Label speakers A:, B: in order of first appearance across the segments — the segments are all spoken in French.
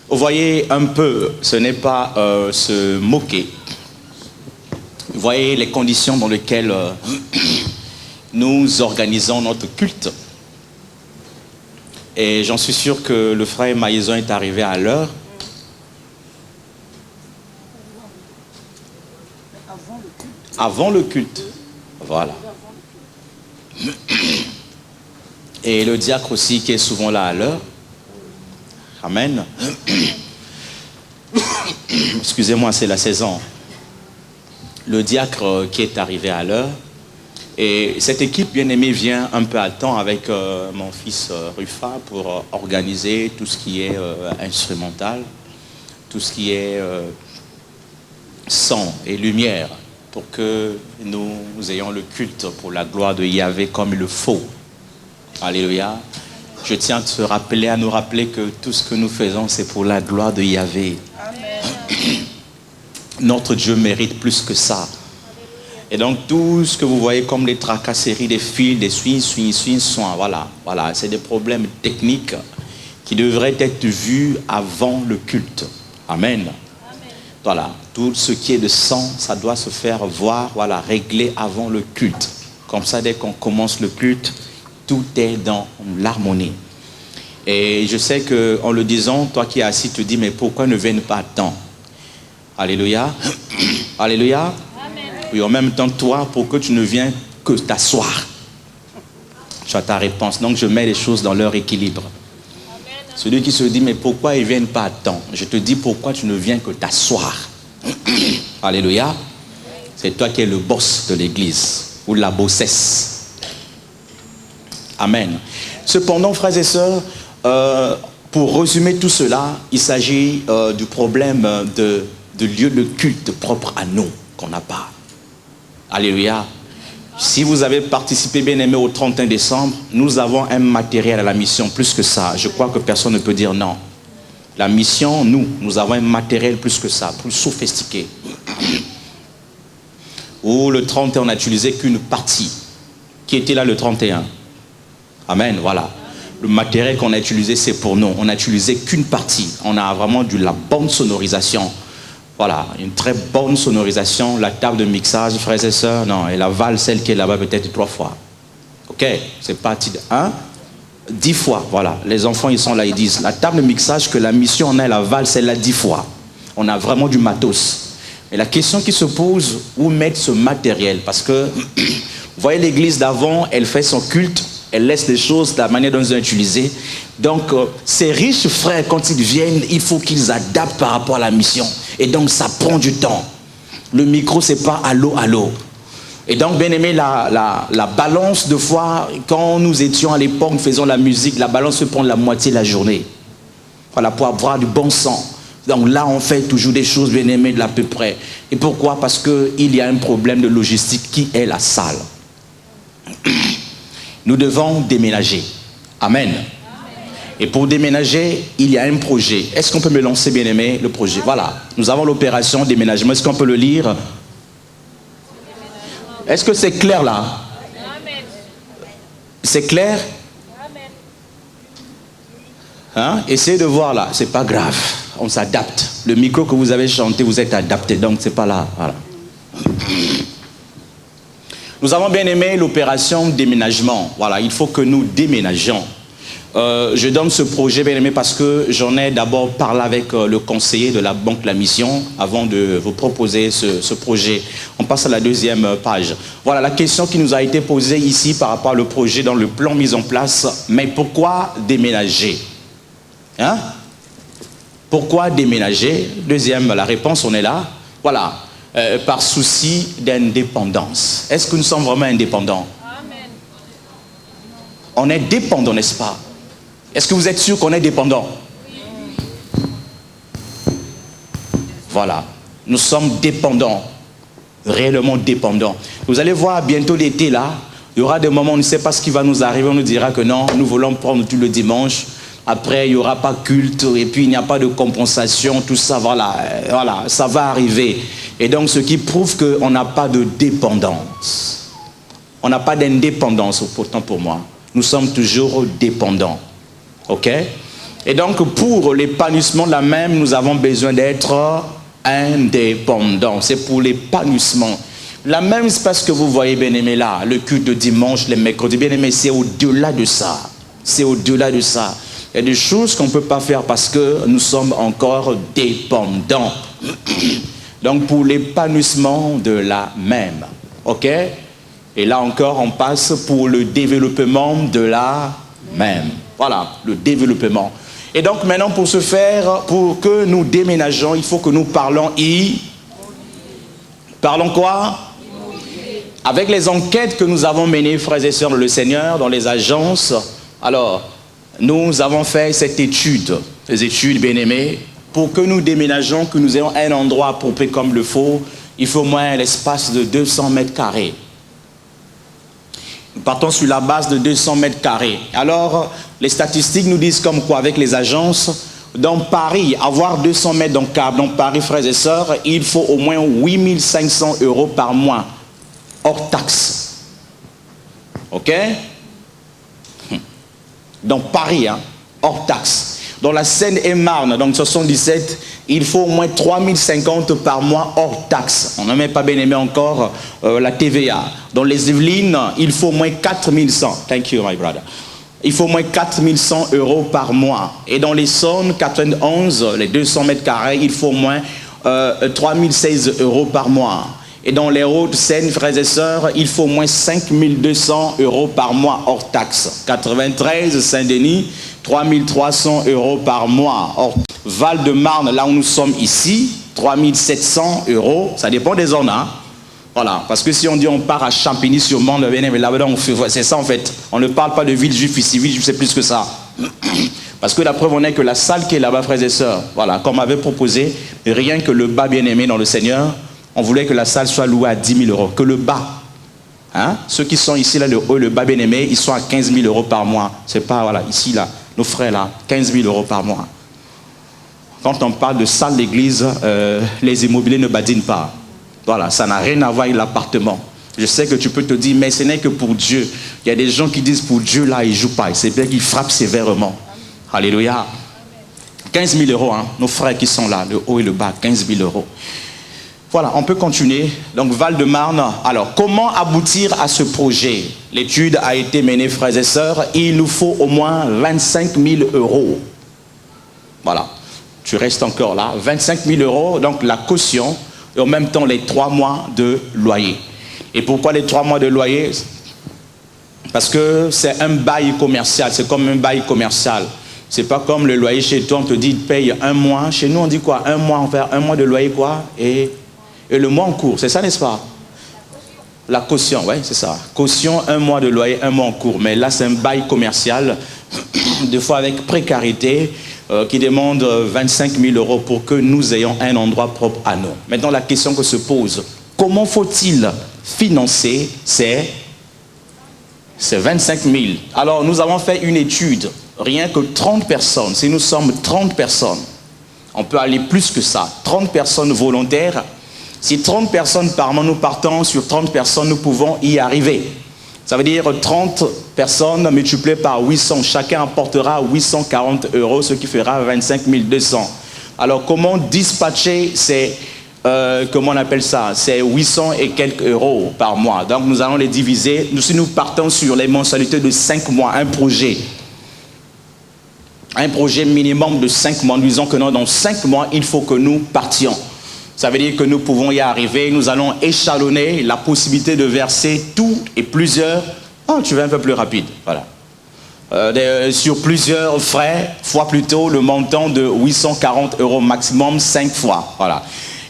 A: Vous voyez un peu, ce n'est pas se moquer. Vous voyez les conditions dans lesquelles nous organisons notre culte. Et j'en suis sûr que le frère Maïzon est arrivé à l'heure. Avant le culte. Voilà. Et le diacre aussi qui est souvent là à l'heure. Amen. Excusez-moi, c'est la saison. Le diacre qui est arrivé à l'heure. Et cette équipe bien-aimée vient un peu à temps avec mon fils Rufa pour organiser tout ce qui est instrumental, tout ce qui est son et lumière, pour que nous ayons le culte pour la gloire de Yahvé comme il le faut. Alléluia. Je tiens à nous rappeler que tout ce que nous faisons, c'est pour la gloire de Yahvé. Amen. Notre Dieu mérite plus que ça. Et donc, tout ce que vous voyez comme les tracasseries, des fils, des soins, voilà, c'est des problèmes techniques qui devraient être vus avant le culte. Amen. Amen. Voilà, tout ce qui est de sang, ça doit se faire voir, voilà, réglé avant le culte. Comme ça, dès qu'on commence le culte, tout est dans l'harmonie. Et je sais qu'en le disant, toi qui es assis, tu te dis, mais pourquoi ne viennent pas à temps? Alléluia. Alléluia. Oui, en même temps, toi, pour que tu ne viennes que t'asseoir. Tu as ta réponse. Donc, je mets les choses dans leur équilibre. Amen. Celui qui se dit, mais pourquoi ils ne viennent pas à temps? Je te dis, pourquoi tu ne viens que t'asseoir? Alléluia. C'est toi qui es le boss de l'église, ou la bossesse. Amen. Cependant, frères et sœurs, pour résumer tout cela, il s'agit du problème de lieu de culte propre à nous, qu'on n'a pas. Alléluia. Si vous avez participé, bien aimé, au 31 décembre, nous avons un matériel à la mission, plus que ça. Je crois que personne ne peut dire non. La mission, nous avons un matériel plus que ça, plus sophistiqué. Où le 31, on n'a utilisé qu'une partie. Qui était là le 31? Amen, voilà. Le matériel qu'on a utilisé, c'est pour nous. On n'a utilisé qu'une partie. On a vraiment de la bonne sonorisation. Voilà, une très bonne sonorisation. La table de mixage, frères et sœurs, non, elle avale celle qui est là-bas peut-être 3 fois. Ok, c'est parti de 1, 10 fois, voilà. Les enfants, ils sont là, ils disent, la table de mixage que la mission en elle avale celle-là 10 fois. On a vraiment du matos. Et la question qui se pose, où mettre ce matériel? Parce que, vous voyez l'église d'avant, elle fait son culte, elle laisse les choses de la manière dont ils ont utilisé. Donc, ces riches frères, quand ils viennent, il faut qu'ils adaptent par rapport à la mission. Et donc, ça prend du temps. Le micro, c'est pas allô, allô. Et donc, bien aimé, la balance de foi, quand nous étions à l'époque, nous faisions la musique, la balance se prend la moitié de la journée. Voilà, pour avoir du bon sang. Donc là, on fait toujours des choses, bien aimé, de l'à peu près. Et pourquoi? Parce qu'il y a un problème de logistique qui est la salle. Nous devons déménager. Amen. Et pour déménager, il y a un projet. Est-ce qu'on peut me lancer, bien aimé, le projet? Voilà. Nous avons l'opération déménagement. Est-ce qu'on peut le lire? Est-ce que c'est clair là? C'est clair? Hein? Essayez de voir là. C'est pas grave. On s'adapte. Le micro que vous avez chanté, vous êtes adapté. Donc c'est pas là. Voilà. Nous avons bien aimé l'opération déménagement. Voilà, il faut que nous déménagions. Je donne ce projet, bien aimé, parce que j'en ai d'abord parlé avec le conseiller de la Banque La Mission avant de vous proposer ce projet. On passe à la deuxième page. Voilà la question qui nous a été posée ici par rapport au projet dans le plan mis en place. Mais pourquoi déménager? Hein? Pourquoi déménager? Deuxième, la réponse, on est là. Voilà, par souci d'indépendance. Est-ce que nous sommes vraiment indépendants? Amen. On est dépendants, n'est-ce pas? Est-ce que vous êtes sûr qu'on est dépendant? Oui. Voilà. Nous sommes dépendants. Réellement dépendants. Vous allez voir bientôt l'été là, il y aura des moments où on ne sait pas ce qui va nous arriver. On nous dira que non, nous voulons prendre tout le dimanche. Après, il n'y aura pas culte et puis il n'y a pas de compensation. Tout ça, voilà, ça va arriver. Et donc, ce qui prouve qu'on n'a pas de dépendance. On n'a pas d'indépendance, pourtant pour moi. Nous sommes toujours dépendants. Ok? Et donc, pour l'épanouissement de la même, nous avons besoin d'être indépendants. C'est pour l'épanouissement. La même, c'est parce que vous voyez, bien-aimé, là, le culte de dimanche, les mercredis, bien-aimé, c'est au-delà de ça. C'est au-delà de ça. Il y a des choses qu'on ne peut pas faire parce que nous sommes encore dépendants. Donc, pour l'épanouissement de la même. OK? Et là encore, on passe pour le développement de la même. Voilà, le développement. Et donc maintenant, pour ce faire, pour que nous déménageons, il faut que nous parlons Parlons quoi? Avec les enquêtes que nous avons menées, frères et sœurs de le Seigneur, dans les agences, alors, nous avons fait cette étude, les études bien-aimées, pour que nous déménageons, que nous ayons un endroit approprié comme le faut, il faut au moins l'espace de 200 mètres carrés. Nous partons sur la base de 200 mètres carrés. Alors, les statistiques nous disent comme quoi, avec les agences, dans Paris, avoir 200 mètres dans Paris, frères et sœurs, il faut au moins 8 500 € par mois, hors taxe. OK? Dans Paris, hein, hors taxe. Dans la Seine-et-Marne, donc 77, il faut au moins 3 050 par mois hors taxe. On n'a même pas bien aimé encore la TVA. Dans les Yvelines, il faut au moins 4 100. Thank you, my brother. Il faut au moins 4 100 € par mois. Et dans les Saônes, 91, les 200 mètres carrés, il faut au moins 3 016 € par mois. Et dans les Hauts-de-Seine, frères et sœurs, il faut au moins 5 200 € par mois hors taxe. 93, Saint-Denis, 3 300 € par mois. Val-de-Marne, là où nous sommes ici, 3 700 €. Ça dépend des zones, hein. Voilà, parce que si on dit on part à Champigny-sur-Marne, là-bas, c'est ça en fait. On ne parle pas de ville juive ici, ville juive c'est plus que ça. Parce que la preuve en est que la salle qui est là-bas, frères et sœurs, voilà, comme avait proposé, rien que le bas bien-aimé dans le Seigneur, on voulait que la salle soit louée à 10 000 €, que le bas. Hein? Ceux qui sont ici, là, le haut, le bas bien-aimé, ils sont à 15 000 € par mois. C'est pas, voilà, ici, là, nos frères, là, 15 000 € par mois. Quand on parle de salle d'église, les immobiliers ne badinent pas. Voilà, ça n'a rien à voir avec l'appartement. Je sais que tu peux te dire, mais ce n'est que pour Dieu. Il y a des gens qui disent, pour Dieu, là, ils ne jouent pas. C'est bien qu'ils frappent sévèrement. Alléluia. 15 000 €, hein, nos frères qui sont là, le haut et le bas, 15 000 €. Voilà, on peut continuer. Donc, Val-de-Marne. Alors, comment aboutir à ce projet? L'étude a été menée, frères et sœurs. Il nous faut au moins 25 000 €. Voilà. Tu restes encore là. 25 000 €, donc la caution, et en même temps les 3 mois de loyer. Et pourquoi les 3 mois de loyer? Parce que c'est un bail commercial. C'est comme un bail commercial. C'est pas comme le loyer chez toi, on te dit paye 1 mois. Chez nous, on dit quoi? 1 mois, on fait 1 mois de loyer, quoi? Et le mois en cours, c'est ça, n'est-ce pas? La caution, oui, c'est ça. Caution, 1 mois de loyer, 1 mois en cours. Mais là, c'est un bail commercial, des fois avec précarité, qui demande 25 000 € pour que nous ayons un endroit propre à nous. Maintenant, la question que se pose, comment faut-il financer ces 25 000? Alors, nous avons fait une étude, rien que 30 personnes. Si nous sommes 30 personnes, on peut aller plus que ça. 30 personnes volontaires. Si 30 personnes par mois, nous partons sur 30 personnes, nous pouvons y arriver. Ça veut dire 30 personnes multipliées par 800. Chacun apportera 840 €, ce qui fera 25 200. Alors, comment dispatcher ces, comment on appelle ça, ces 800 et quelques € par mois? Donc, nous allons les diviser. Si nous partons sur les mensualités de 5 mois, un projet minimum de 5 mois, nous disons que non, dans 5 mois, il faut que nous partions. Ça veut dire que nous pouvons y arriver. Nous allons échelonner la possibilité de verser tout et plusieurs. Oh, tu vas un peu plus rapide. Voilà. Sur plusieurs frais, fois plutôt le montant de 840 € maximum, 5 fois. Voilà.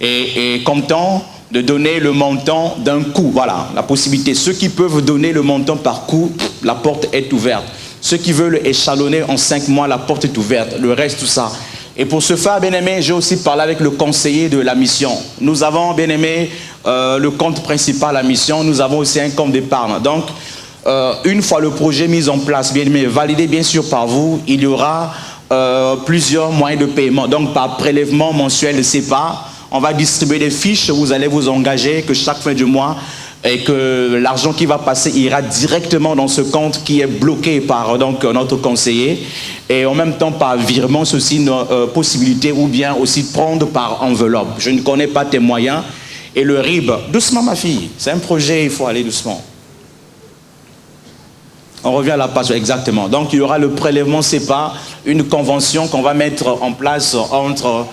A: Et comptant de donner le montant d'un coup. Voilà, la possibilité. Ceux qui peuvent donner le montant par coup, la porte est ouverte. Ceux qui veulent échelonner en 5 mois, la porte est ouverte. Le reste, tout ça. Et pour ce faire, bien-aimé, j'ai aussi parlé avec le conseiller de la mission. Nous avons, bien-aimé, le compte principal à la mission. Nous avons aussi un compte d'épargne. Donc, une fois le projet mis en place, bien-aimé, validé bien sûr par vous, il y aura plusieurs moyens de paiement. Donc, par prélèvement mensuel de CEPA, on va distribuer des fiches. Vous allez vous engager que chaque fin du mois, et que l'argent qui va passer ira directement dans ce compte qui est bloqué par donc, notre conseiller. Et en même temps, par virement, c'est aussi une possibilité, ou bien aussi prendre par enveloppe. Je ne connais pas tes moyens. Et le RIB, doucement ma fille, c'est un projet, il faut aller doucement. On revient à la page, exactement. Donc il y aura le prélèvement CEPA, une convention qu'on va mettre en place entre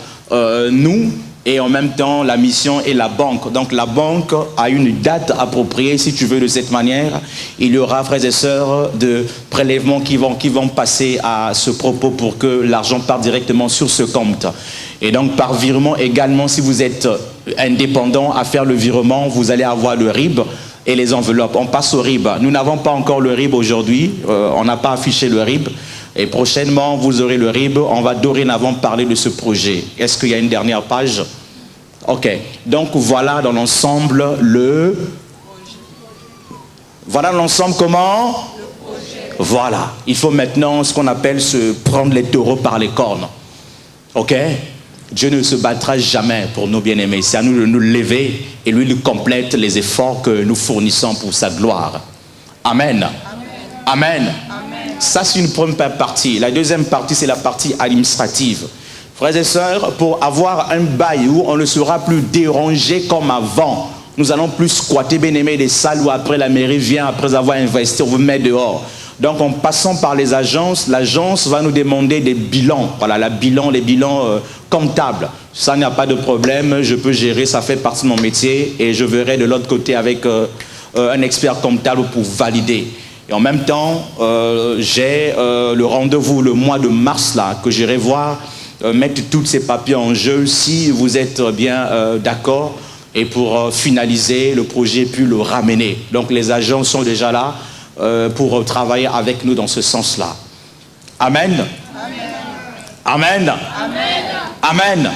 A: nous, et en même temps la mission et la banque. Donc la banque a une date appropriée, si tu veux, de cette manière. Il y aura, frères et sœurs, de prélèvements qui vont passer à ce propos pour que l'argent parte directement sur ce compte. Et donc par virement également, si vous êtes indépendant à faire le virement, vous allez avoir le RIB et les enveloppes. On passe au RIB. Nous n'avons pas encore le RIB aujourd'hui, on n'a pas affiché le RIB. Et prochainement, vous aurez le RIB. On va dorénavant parler de ce projet. Est-ce qu'il y a une dernière page? Ok. Donc, voilà dans l'ensemble le... Voilà dans l'ensemble comment? Voilà. Il faut maintenant ce qu'on appelle se prendre les taureaux par les cornes. Ok? Dieu ne se battra jamais pour nos bien-aimés. C'est à nous de nous lever et lui, il complète les efforts que nous fournissons pour sa gloire. Amen. Amen. Amen. Ça, c'est une première partie. La deuxième partie, c'est la partie administrative. Frères et sœurs, pour avoir un bail où on ne sera plus dérangé comme avant, nous allons plus squatter, bien-aimés, des salles où après la mairie vient, après avoir investi, on vous met dehors. Donc, en passant par les agences, l'agence va nous demander des bilans. Voilà, les bilans comptables. Ça, n'y a pas de problème, je peux gérer, ça fait partie de mon métier et je verrai de l'autre côté avec un expert comptable pour valider. Et en même temps, j'ai le rendez-vous le mois de mars là, que j'irai voir, mettre tous ces papiers en jeu si vous êtes bien d'accord et pour finaliser le projet puis le ramener. Donc les agents sont déjà là pour travailler avec nous dans ce sens-là. Amen. Amen. Amen. Amen. Amen.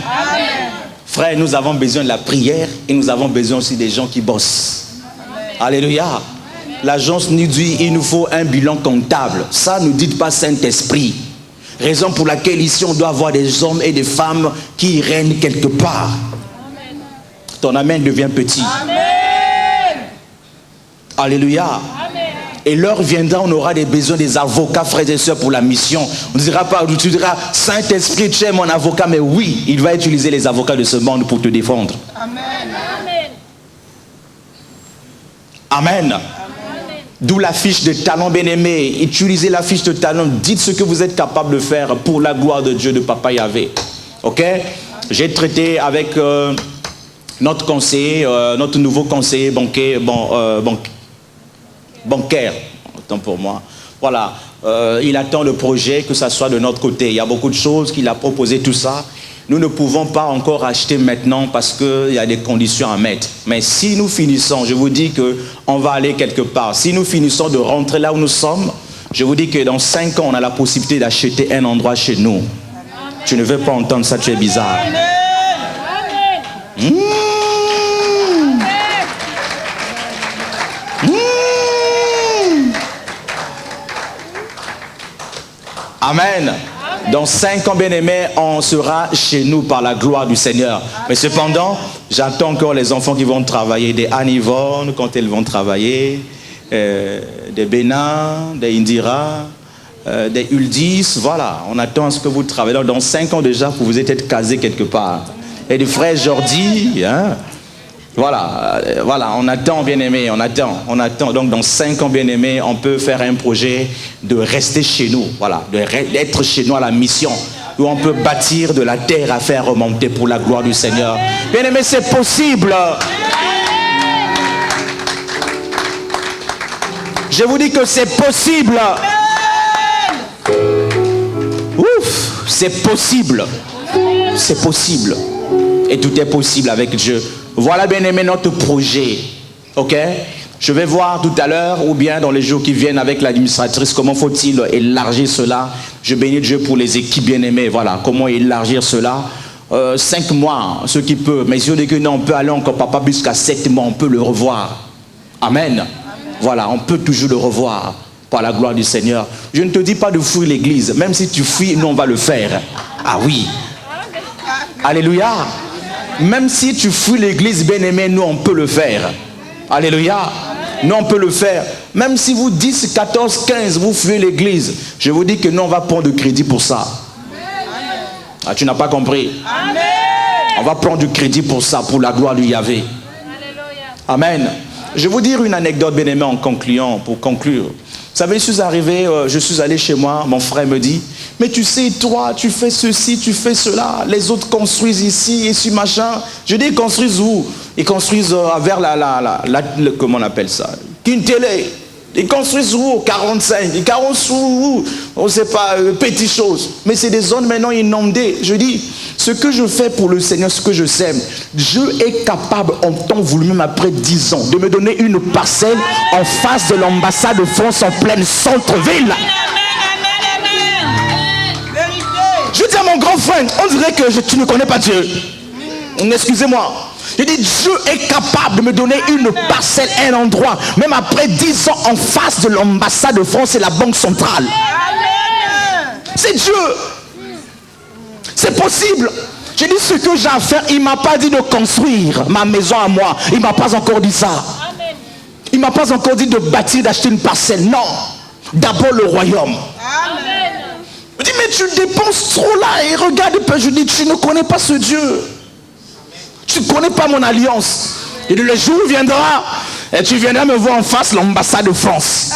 A: Frères, nous avons besoin de la prière et nous avons besoin aussi des gens qui bossent. Amen. Alléluia. L'agence nous dit il nous faut un bilan comptable. Ça, ne dites pas Saint-Esprit. Raison pour laquelle ici on doit avoir des hommes et des femmes qui règnent quelque part. Amen. Ton amen devient petit. Amen. Alléluia. Amen. Et l'heure viendra, on aura des besoins des avocats, frères et sœurs, pour la mission. On ne dira pas, tu diras, Saint-Esprit, tu es mon avocat, mais oui, il va utiliser les avocats de ce monde pour te défendre. Amen. Amen. Amen. D'où la fiche de talent, bien-aimé. Utilisez la fiche de talent. Dites ce que vous êtes capable de faire pour la gloire de Dieu, de Papa Yahvé. Ok? J'ai traité avec notre conseiller, notre nouveau conseiller bancaire, bancaire, autant pour moi. Voilà, il attend le projet, que ça soit de notre côté. Il y a beaucoup de choses qu'il a proposé, tout ça. Nous ne pouvons pas encore acheter maintenant parce qu'il y a des conditions à mettre. Mais si nous finissons, je vous dis qu'on va aller quelque part. Si nous finissons de rentrer là où nous sommes, je vous dis que dans 5 ans, on a la possibilité d'acheter un endroit chez nous. Amen. Tu ne veux pas entendre ça, tu es bizarre. Amen. Amen. Dans 5 ans, bien-aimés, on sera chez nous par la gloire du Seigneur. Mais cependant, j'attends encore les enfants qui vont travailler, des Anne-Yvonne, quand elles vont travailler, des Bénin, des Indira, des Uldis, voilà. On attend à ce que vous travaillez. Donc, dans 5 ans déjà, vous vous êtes casés quelque part. Et du frère Jordi, hein. Voilà, on attend, bien-aimé, on attend. Donc, dans 5 ans, bien-aimé, on peut faire un projet de rester chez nous, voilà, d'être chez nous à la mission, où on peut bâtir de la terre à faire remonter pour la gloire du Seigneur. Bien-aimé, c'est possible. Je vous dis que c'est possible. Ouf, c'est possible. C'est possible. Et tout est possible avec Dieu. Voilà, bien aimé, notre projet. Ok? Je vais voir tout à l'heure, ou bien dans les jours qui viennent avec l'administratrice, comment faut-il élargir cela. Je bénis Dieu pour les équipes bien aimées. Voilà, comment élargir cela. 5 mois, ce qui peut. Mais si on dit que non, on peut aller encore, papa, jusqu'à 7 mois, on peut le revoir. Amen. Amen. Voilà, on peut toujours le revoir par la gloire du Seigneur. Je ne te dis pas de fuir l'église. Même si tu fuis, nous, on va le faire. Ah oui. Alléluia. Même si tu fuis l'église, bien-aimé, nous, on peut le faire. Alléluia. Nous, on peut le faire. Même si vous 10, 14, 15, vous fuyez l'église, je vous dis que nous, on va prendre du crédit pour ça. Ah, tu n'as pas compris? Amen. On va prendre du crédit pour ça, pour la gloire du Yahvé. Amen. Je vais vous dire une anecdote, bien aimé, en concluant, pour conclure. Vous savez, je suis allé chez moi, mon frère me dit, mais tu sais, toi, tu fais ceci, tu fais cela, les autres construisent ici, ici, machin. Je dis, ils construisent où? Ils construisent vers comment on appelle ça? Une télé. Ils construisent où? 45. Ils construisent où? On ne sait pas, petites choses. Mais c'est des zones maintenant inondées. Je dis, ce que je fais pour le Seigneur, ce que je sème, Dieu est capable, en temps voulu, même après 10 ans, de me donner une parcelle en face de l'ambassade de France en pleine centre-ville. Je dis à mon grand frère, on dirait que tu ne connais pas Dieu. Excusez-moi. Je dis, Dieu est capable de me donner une parcelle, un endroit, même après 10 ans en face de l'ambassade de France et la banque centrale. C'est Dieu. C'est possible. Je dis ce que j'ai à faire. Il ne m'a pas dit de construire ma maison à moi. Il ne m'a pas encore dit ça. Il ne m'a pas encore dit de bâtir, d'acheter une parcelle. Non. D'abord le royaume. Je dis, mais tu dépenses trop là. Et regarde, je dis, tu ne connais pas ce Dieu. Tu ne connais pas mon alliance. Et le jour viendra, et tu viendras me voir en face l'ambassade de France.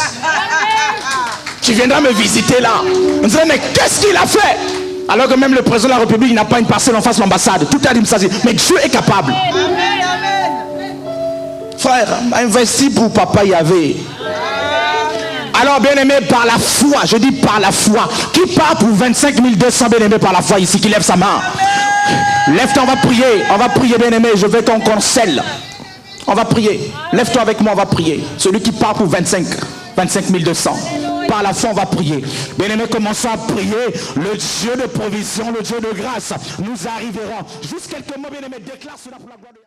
A: Tu viendras me visiter là. On dirait, mais qu'est-ce qu'il a fait? Alors que même le président de la République n'a pas une parcelle en face de l'ambassade. Tout a dit ça. Mais Dieu est capable. Frère, investis pour Papa Yahvé. Alors, bien aimé, par la foi, je dis par la foi. Qui part pour 25 200 bien aimé par la foi ici, qui lève sa main? Lève-toi, on va prier bien aimé, je veux qu'on concelle. On va prier, lève-toi avec moi, on va prier. Celui qui part pour 25 200. Par la foi, on va prier. Bien aimé, commençons à prier. Le Dieu de provision, le Dieu de grâce, nous arriverons. Juste quelques mots, bien aimé, déclare cela pour la gloire de Dieu.